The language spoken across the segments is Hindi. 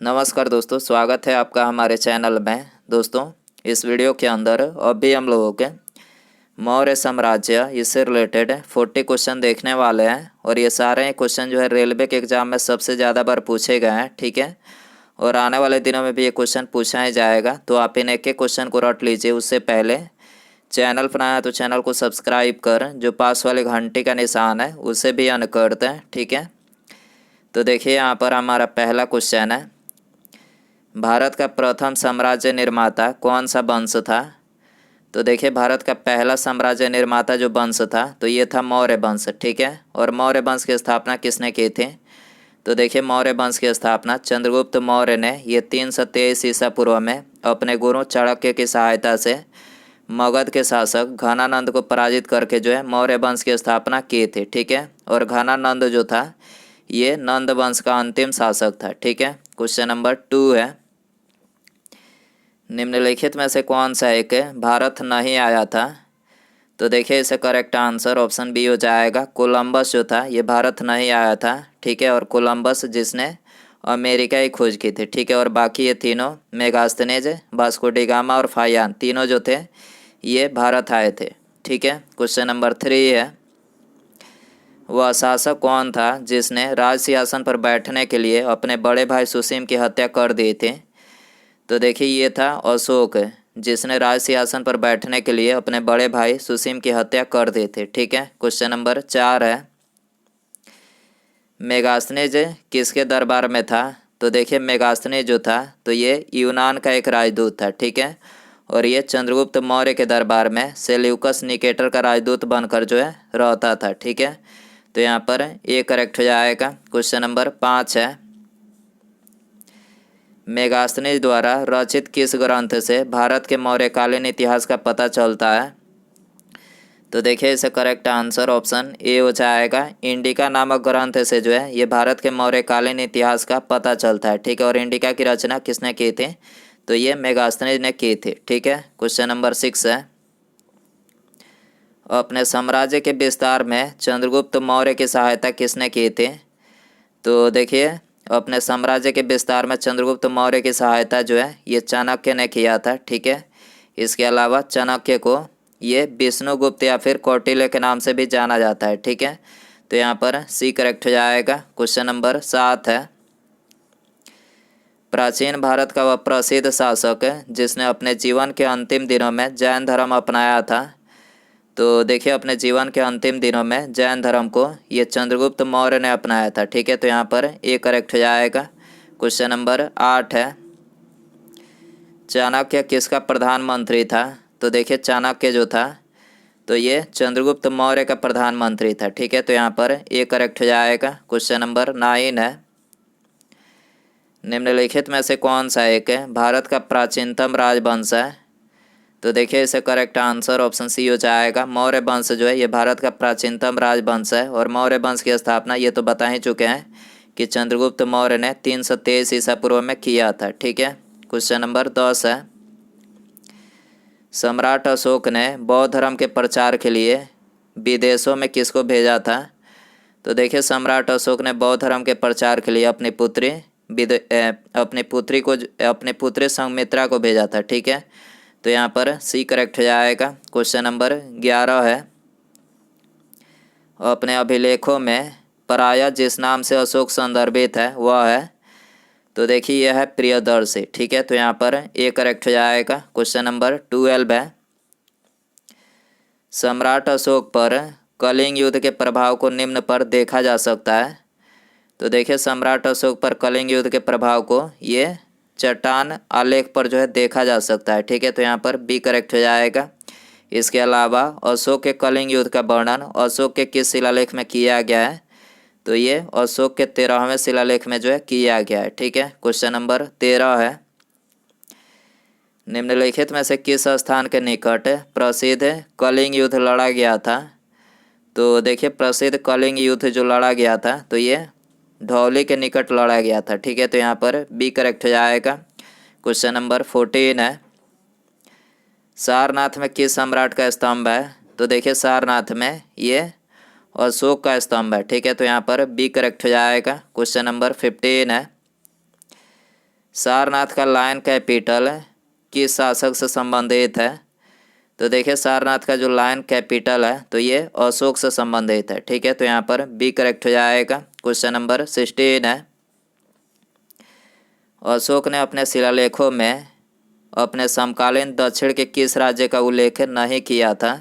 नमस्कार दोस्तों, स्वागत है आपका हमारे चैनल में। दोस्तों, इस वीडियो के अंदर अभी हम लोगों के मौर्य साम्राज्य इससे रिलेटेड 40 क्वेश्चन देखने वाले हैं। और ये सारे क्वेश्चन जो है रेलवे के एग्ज़ाम में सबसे ज़्यादा बार पूछे गए हैं, ठीक है। और आने वाले दिनों में भी ये क्वेश्चन पूछा ही जाएगा, तो आप इन एक एक क्वेश्चन को रट लीजिए। उससे पहले चैनल पर आया तो चैनल को सब्सक्राइब कर जो पास वाले घंटी का निशान है उसे भी ऑन कर दें, ठीक है। तो देखिए यहाँ पर हमारा पहला क्वेश्चन है, भारत का प्रथम साम्राज्य निर्माता कौन सा वंश था। तो देखिए भारत का पहला साम्राज्य निर्माता जो वंश था तो ये था मौर्य वंश, ठीक है। और मौर्य वंश की स्थापना किसने की थी। तो देखिए मौर्य वंश की स्थापना चंद्रगुप्त मौर्य ने ये 323 ईसा पूर्व में अपने गुरु चाणक्य की सहायता से मगध के शासक घनानंद को पराजित करके जो है मौर्य वंश की स्थापना की थी, ठीक है। और घनानंद जो था ये नंद वंश का अंतिम शासक था, ठीक है। क्वेश्चन नंबर 2 है, निम्नलिखित में से कौन सा एक भारत नहीं आया था। तो देखिए इसे करेक्ट आंसर ऑप्शन बी हो जाएगा। कोलंबस जो था ये भारत नहीं आया था, ठीक है। और कोलंबस जिसने अमेरिका की खोज की थी, ठीक है। और बाकी ये तीनों मेगास्थनीज, वास्को डी गामा और फायान तीनों जो थे ये भारत आए थे, ठीक है। क्वेश्चन नंबर 3 है, वह शासक कौन था जिसने राज सिंहासन पर बैठने के लिए अपने बड़े भाई सुसीम की हत्या कर दी थी। तो देखिए ये था अशोक, जिसने राज सिंहासन पर बैठने के लिए अपने बड़े भाई सुसीम की हत्या कर दी थी, ठीक है। क्वेश्चन नंबर 4 है, मेगास्थनीज किसके दरबार में था। तो देखिए मेगास्थनीज जो था तो ये यूनान का एक राजदूत था, ठीक है। और ये चंद्रगुप्त मौर्य के दरबार में सेल्यूकस निकेटर का राजदूत बनकर जो है रहता था, ठीक है। तो यहाँ पर ये करेक्ट हो जाएगा। क्वेश्चन नंबर 5 है, मेगास्थनीज द्वारा रचित किस ग्रंथ से भारत के मौर्यकालीन इतिहास का पता चलता है। तो देखिए इसे करेक्ट आंसर ऑप्शन ए हो जाएगा। इंडिका नामक ग्रंथ से जो है ये भारत के मौर्यकालीन इतिहास का पता चलता है, ठीक है। और इंडिका की रचना किसने की थी। तो ये मेगास्थनीज ने की थी, ठीक है। क्वेश्चन नंबर 6 है, अपने साम्राज्य के विस्तार में चंद्रगुप्त मौर्य की सहायता किसने की थी। तो देखिए अपने साम्राज्य के विस्तार में चंद्रगुप्त मौर्य की सहायता जो है ये चाणक्य ने किया था, ठीक है। इसके अलावा चाणक्य को ये विष्णुगुप्त या फिर कौटिल्य के नाम से भी जाना जाता है, ठीक है। तो यहाँ पर सी करेक्ट हो जाएगा। क्वेश्चन नंबर 7 है, प्राचीन भारत का वह प्रसिद्ध शासक है जिसने अपने जीवन के अंतिम दिनों में जैन धर्म अपनाया था। तो देखिए अपने जीवन के अंतिम दिनों में जैन धर्म को ये चंद्रगुप्त मौर्य ने अपनाया था, ठीक है। तो यहाँ पर ए करेक्ट हो जाएगा। क्वेश्चन नंबर 8 है, चाणक्य किसका प्रधानमंत्री था। तो देखिए चाणक्य जो था तो ये चंद्रगुप्त मौर्य का प्रधानमंत्री था, ठीक है। तो यहाँ पर ए करेक्ट हो जाएगा। क्वेश्चन नंबर 9 है, निम्नलिखित में से कौन सा एक भारत का प्राचीनतम राजवंश है। तो देखिए इसे करेक्ट आंसर ऑप्शन सी हो जाएगा। मौर्य वंश जो है ये भारत का प्राचीनतम राजवंश है। और मौर्य वंश की स्थापना ये तो बता ही चुके हैं कि चंद्रगुप्त मौर्य ने 323 ईसा पूर्व में किया था, ठीक है। क्वेश्चन नंबर 10 है, सम्राट अशोक ने बौद्ध धर्म के प्रचार के लिए विदेशों में किसको भेजा था। तो देखिए सम्राट अशोक ने बौद्ध धर्म के प्रचार के लिए अपनी पुत्री संघमित्रा को भेजा था, ठीक है। तो यहाँ पर सी करेक्ट हो जाएगा। क्वेश्चन नंबर 11 है, अपने अभिलेखों में प्रायः जिस नाम से अशोक संदर्भित है वह है। तो देखिए यह है प्रियदर्शी, ठीक है। तो यहाँ पर ए करेक्ट हो जाएगा। क्वेश्चन नंबर 12 है, सम्राट अशोक पर कलिंग युद्ध के प्रभाव को निम्न पर देखा जा सकता है। तो देखिए सम्राट अशोक पर कलिंग युद्ध के प्रभाव को ये चट्टान आलेख पर जो है देखा जा सकता है, ठीक है। तो यहाँ पर बी करेक्ट हो जाएगा। इसके अलावा अशोक के कलिंग युद्ध का वर्णन अशोक के किस शिलालेख में किया गया है। तो ये अशोक के 13वें शिलालेख में जो है किया गया है, ठीक है। क्वेश्चन नंबर 13 है, निम्नलिखित में से किस स्थान के निकट प्रसिद्ध कलिंग युद्ध लड़ा गया था। तो देखिए प्रसिद्ध कलिंग युद्ध जो लड़ा गया था तो ये धौली के निकट लड़ा गया था, ठीक है। तो यहाँ पर बी करेक्ट हो जाएगा। क्वेश्चन नंबर 14 है, सारनाथ में किस सम्राट का स्तंभ है। तो देखिए सारनाथ में ये अशोक का स्तंभ है, ठीक है। तो यहाँ पर बी करेक्ट हो जाएगा। क्वेश्चन नंबर 15 है, सारनाथ का लायन कैपिटल किस शासक से संबंधित है? तो देखिए सारनाथ का जो लायन कैपिटल है तो ये अशोक से संबंधित है। ठीक है, तो यहाँ पर बी करेक्ट हो जाएगा। क्वेश्चन नंबर 16 है, अशोक ने अपने शिलालेखों में अपने समकालीन दक्षिण के किस राज्य का उल्लेख नहीं किया था?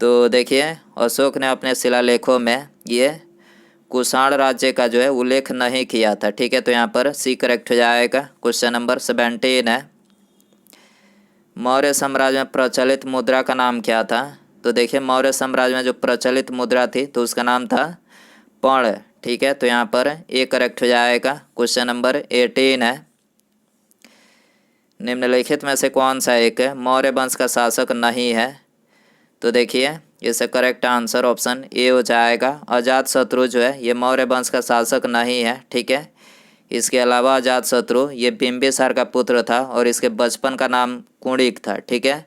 तो देखिए अशोक ने अपने शिलालेखों में ये कुषाण राज्य का जो है उल्लेख नहीं किया था। ठीक है, तो यहाँ पर सी करेक्ट हो जाएगा। क्वेश्चन नंबर 17 है, मौर्य साम्राज्य में प्रचलित मुद्रा का नाम क्या था? तो देखिए मौर्य साम्राज्य में जो प्रचलित मुद्रा थी तो उसका नाम था पर्ण। ठीक है, तो यहाँ पर ए करेक्ट हो जाएगा। क्वेश्चन नंबर 18 है, निम्नलिखित में से कौन सा एक मौर्य वंश का शासक नहीं है? तो देखिए इसका करेक्ट आंसर ऑप्शन ए हो जाएगा। अजातशत्रु जो है ये मौर्य वंश का शासक नहीं है। ठीक है, इसके अलावा अजातशत्रु ये बिंबिसार का पुत्र था और इसके बचपन का नाम कुणिक था। ठीक है,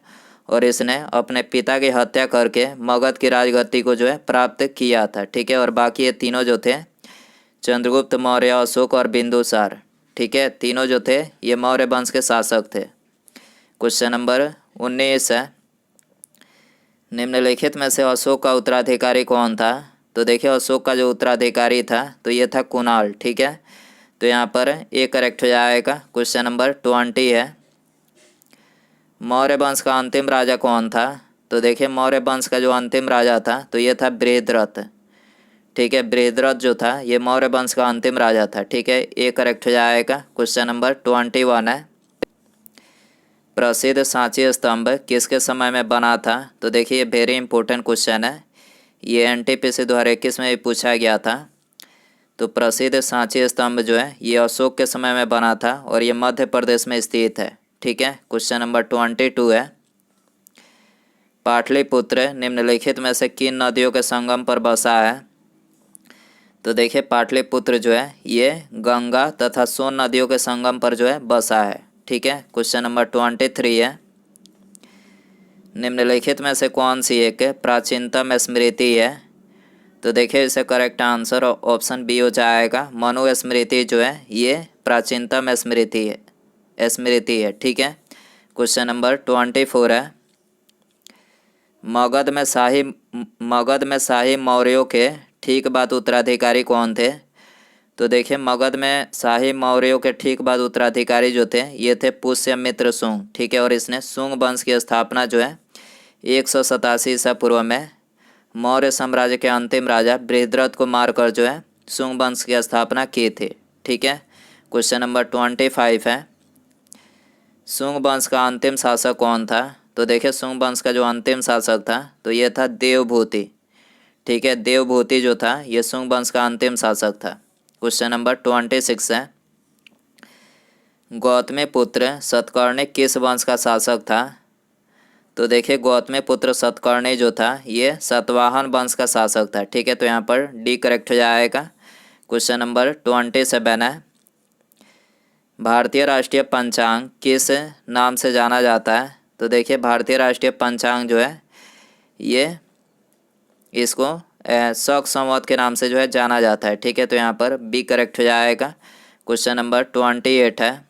और इसने अपने पिता की हत्या करके मगध की राजगद्दी को जो है प्राप्त किया था। ठीक है, और बाकी ये तीनों जो थे चंद्रगुप्त मौर्य, अशोक और बिंदुसार, ठीक है, तीनों जो थे ये मौर्य वंश के शासक थे। क्वेश्चन नंबर 19 है, निम्नलिखित में से अशोक का उत्तराधिकारी कौन था? तो देखिए अशोक का जो उत्तराधिकारी था तो ये था कुणाल। ठीक है, तो यहाँ पर ए करेक्ट हो जाएगा। क्वेश्चन नंबर 20 है, मौर्य वंश का अंतिम राजा कौन था? तो देखिए मौर्य वंश का जो अंतिम राजा था तो ये था बृहद्रथ। ठीक है, बृहद्रथ जो था ये मौर्य वंश का अंतिम राजा था। ठीक है, ए करेक्ट हो जाएगा। क्वेश्चन नंबर 21 है, प्रसिद्ध सांची स्तंभ किसके समय में बना था? तो देखिए वेरी इंपॉर्टेंट क्वेश्चन है, ये एनटीपीसी 2021 में भी पूछा गया था। तो प्रसिद्ध सांची स्तंभ जो है ये अशोक के समय में बना था और ये मध्य प्रदेश में स्थित है। ठीक है, क्वेश्चन नंबर 22 है, पाटलिपुत्र निम्नलिखित में से किन नदियों के संगम पर बसा है? तो देखिए पाटलिपुत्र जो है ये गंगा तथा सोन नदियों के संगम पर जो है बसा है। ठीक है, क्वेश्चन नंबर 23 है, निम्नलिखित में से कौन सी एक प्राचीनतम स्मृति है? तो देखिए इसे करेक्ट आंसर ऑप्शन बी हो जाएगा। मनु स्मृति जो है ये प्राचीनतम स्मृति है। ठीक है, क्वेश्चन नंबर 24 है, मगध में शाही मौर्यों के ठीक बाद उत्तराधिकारी कौन थे? तो देखिए मगध में शाही मौर्यों के ठीक बाद उत्तराधिकारी जो थे ये थे पुष्यमित्र शुंग। ठीक है, और इसने शुंग वंश की स्थापना जो है 187 ईसा पूर्व में मौर्य साम्राज्य के अंतिम राजा बृहद्रथ को मारकर जो है शुंग वंश की स्थापना की थी। ठीक है, क्वेश्चन नंबर 25 है, शुंग वंश का अंतिम शासक कौन था? तो देखिए शुंग वंश का जो अंतिम शासक था तो ये था देवभूति। ठीक है, देवभूति जो था ये शुंग वंश का अंतिम शासक था। क्वेश्चन नंबर 26 है, गौतमी पुत्र सतकर्णी किस वंश का शासक था? तो देखिए गौतमी पुत्र सतकर्णी जो था ये सातवाहन वंश का शासक था। ठीक है, तो यहाँ पर डी करेक्ट हो जाएगा। क्वेश्चन नंबर 27 है, भारतीय राष्ट्रीय पंचांग किस नाम से जाना जाता है? तो देखिए भारतीय राष्ट्रीय पंचांग जो है ये इसको शक संवत के नाम से जो है जाना जाता है। ठीक है, तो यहाँ पर बी करेक्ट हो जाएगा। क्वेश्चन नंबर 28 है,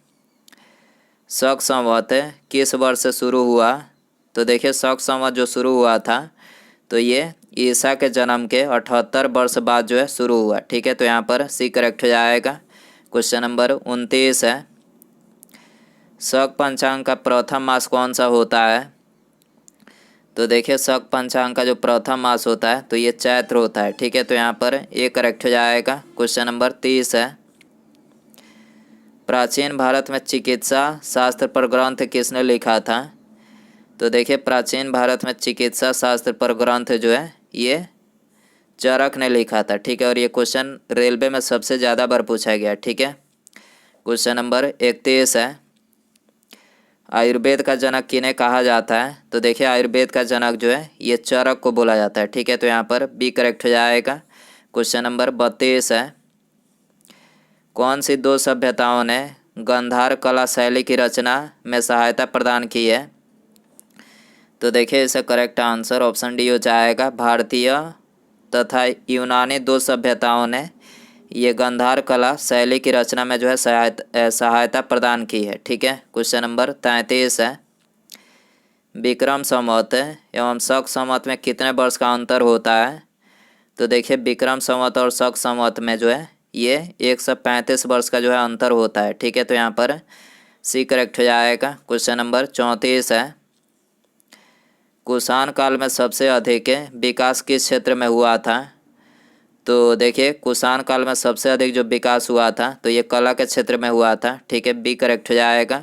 शक संवत किस वर्ष से शुरू हुआ? तो देखिए शक संवत जो शुरू हुआ था तो ये ईसा के जन्म के 78 वर्ष बाद जो है शुरू हुआ। ठीक है, तो यहाँ पर सी करेक्ट हो जाएगा। क्वेश्चन नंबर 29 है, शक पंचांग का प्रथम मास कौन सा होता है? तो देखिए शक पंचांग का जो प्रथम मास होता है तो ये चैत्र होता है। ठीक है, तो यहाँ पर ए करेक्ट हो जाएगा। क्वेश्चन नंबर 30 है, प्राचीन भारत में चिकित्सा शास्त्र पर ग्रंथ किसने लिखा था? तो देखिए प्राचीन भारत में चिकित्सा शास्त्र पर ग्रंथ जो है ये चरक ने लिखा था। ठीक है, और ये क्वेश्चन रेलवे में सबसे ज़्यादा बार पूछा गया। ठीक है, क्वेश्चन नंबर 31 है, आयुर्वेद का जनक किन्हें कहा जाता है? तो देखिए आयुर्वेद का जनक जो है ये चरक को बोला जाता है। ठीक है, तो यहाँ पर बी करेक्ट हो जाएगा। क्वेश्चन नंबर 32 है, कौन सी दो सभ्यताओं ने गांधार कला शैली की रचना में सहायता प्रदान की है? तो देखिए इसका करेक्ट आंसर ऑप्शन डी हो जाएगा। भारतीय तथा यूनानी दो सभ्यताओं ने ये गांधार कला शैली की रचना में जो है सहायता प्रदान की है। ठीक है, क्वेश्चन नंबर 33 है, विक्रम संवत एवं शक संवत में कितने वर्ष का अंतर होता है? तो देखिए विक्रम संवत और शक संवत में जो है ये 135 वर्ष का जो है अंतर होता है। ठीक है, तो यहाँ पर सी करेक्ट हो जाएगा। क्वेश्चन नंबर 34 है, कुषाण काल में सबसे अधिक विकास किस क्षेत्र में हुआ था? तो देखिए कुषाण काल में सबसे अधिक जो विकास हुआ था तो ये कला के क्षेत्र में हुआ था। ठीक है, बी करेक्ट हो जाएगा।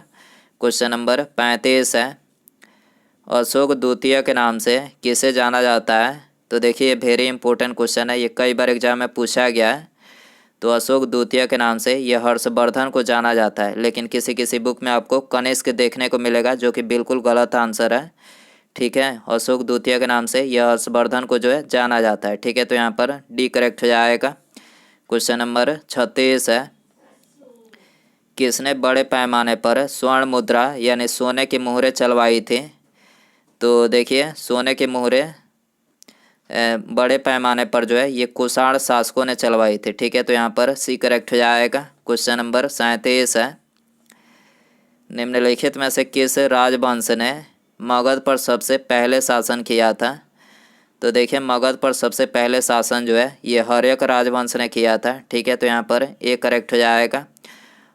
क्वेश्चन नंबर 35 है, अशोक द्वितीय के नाम से किसे जाना जाता है? तो देखिए ये वेरी इंपॉर्टेंट क्वेश्चन है, ये कई बार एग्जाम में पूछा गया है। तो अशोक द्वितीय के नाम से ये हर्षवर्धन को जाना जाता है, लेकिन किसी किसी बुक में आपको कनिष्क देखने को मिलेगा जो कि बिल्कुल गलत आंसर है। ठीक है, अशोक द्वितीय के नाम से यह हर्षवर्धन को जो है जाना जाता है। ठीक है, तो यहाँ पर डी करेक्ट हो जाएगा। क्वेश्चन नंबर 36 है, किसने बड़े पैमाने पर स्वर्ण मुद्रा यानी सोने की मुहरें चलवाई थी? तो देखिए सोने की मुहरें बड़े पैमाने पर जो है ये कुषाण शासकों ने चलवाई थी। ठीक है, तो यहाँ पर सी करेक्ट हो जाएगा। क्वेश्चन नंबर 37 है, निम्नलिखित में से किस राजवंश ने मगध पर सबसे पहले शासन किया था? तो देखिए मगध पर सबसे पहले शासन जो है ये हर्यक राजवंश ने किया था। ठीक है, तो यहाँ पर ए करेक्ट हो जाएगा।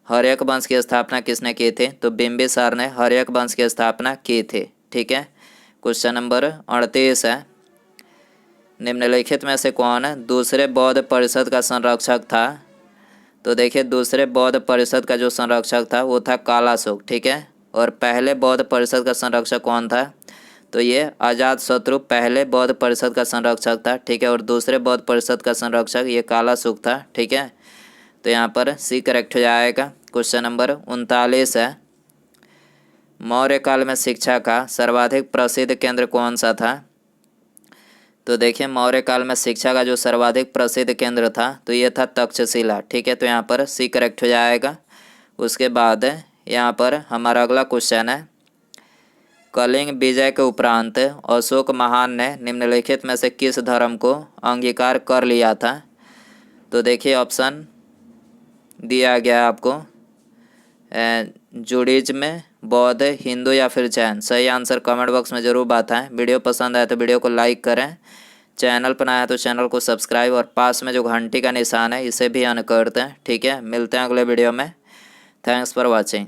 हर्यक वंश की स्थापना किसने की थी? तो बिंबिसार ने हर्यक वंश की स्थापना की थी। ठीक है, क्वेश्चन नंबर 38 है, निम्नलिखित में से कौन दूसरे बौद्ध परिषद का संरक्षक था? तो देखिए दूसरे बौद्ध परिषद का जो संरक्षक था वो था कालाशोक। ठीक है, और पहले बौद्ध परिषद का संरक्षक कौन था? तो ये अजातशत्रु पहले बौद्ध परिषद का संरक्षक था। ठीक है, और दूसरे बौद्ध परिषद का संरक्षक ये कालाशोक था। ठीक है, तो यहाँ पर सी करेक्ट हो जाएगा। क्वेश्चन नंबर 39 है, मौर्य काल में शिक्षा का सर्वाधिक प्रसिद्ध केंद्र कौन सा था? तो देखिए मौर्य काल में शिक्षा का जो सर्वाधिक प्रसिद्ध केंद्र था तो ये था तक्षशिला। ठीक है, तो यहाँ पर सी करेक्ट हो जाएगा। उसके बाद यहाँ पर हमारा अगला क्वेश्चन है, कलिंग विजय के उपरांत अशोक महान ने निम्नलिखित में से किस धर्म को अंगीकार कर लिया था? तो देखिए ऑप्शन दिया गया है आपको, जूडिज्म, बौद्ध, हिंदू या फिर जैन। सही आंसर कमेंट बॉक्स में ज़रूर बताएं। वीडियो पसंद आए तो वीडियो को लाइक करें, चैनल पर नया है तो चैनल को सब्सक्राइब और पास में जो घंटी का निशान है इसे भी ऑन कर दें। ठीक है, मिलते हैं अगले वीडियो में। Thanks for watching.